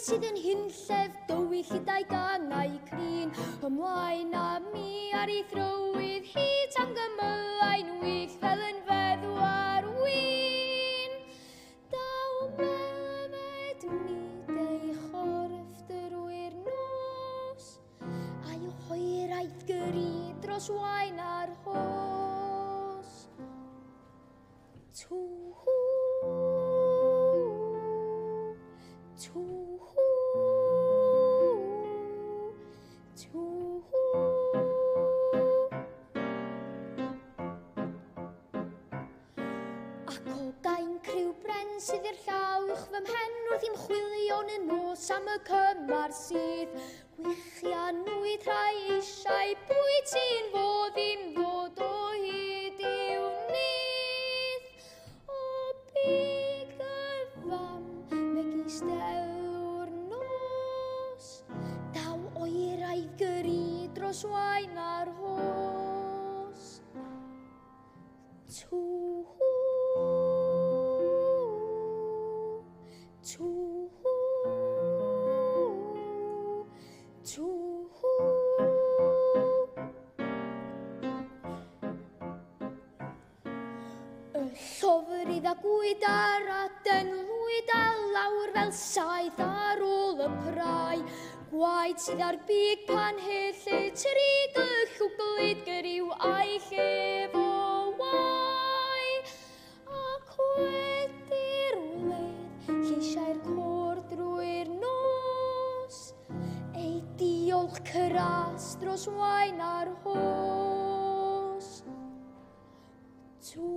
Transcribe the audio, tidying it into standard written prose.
sydd yn hunllef dywyll gyda'i gangau crin. Ymlaen â mi ar ei thrywydd hyd am gymylau nwyll fel yn feddw ar wyn. Daw mymed mi deu chorff dyrwyr nos, a'i hoeraeth gyrru dros wain ar hos. Tŵ-hŵ, tŵ-hŵ, tŵ-hŵ. Ac o gain criw bren sydd i'r llawch fy mhen wrth i'm chwilio yn y nos am y cymar sydd. Gwychianwyd rhai eisiau bwyd sy'n fod i'm ddod o hyd i'w nydd. O big y fam megis delw'r nos, daw oeraidd gyrru dros wain ar hos. Tŵ-hŵ, tŵ-hŵ, tŵ-hŵ. Y llofrydd a gwyd ar aden lwyd a lawr fel saeth ar ôl y prai. Gwaed sydd ar big pan hellu trig y llwglyd gyriw a'i llef o wai. Ac wedi'r wledd lleisiau'r côr drwy'r nos, ei diolch cyras dros wain ar hos. Tŵ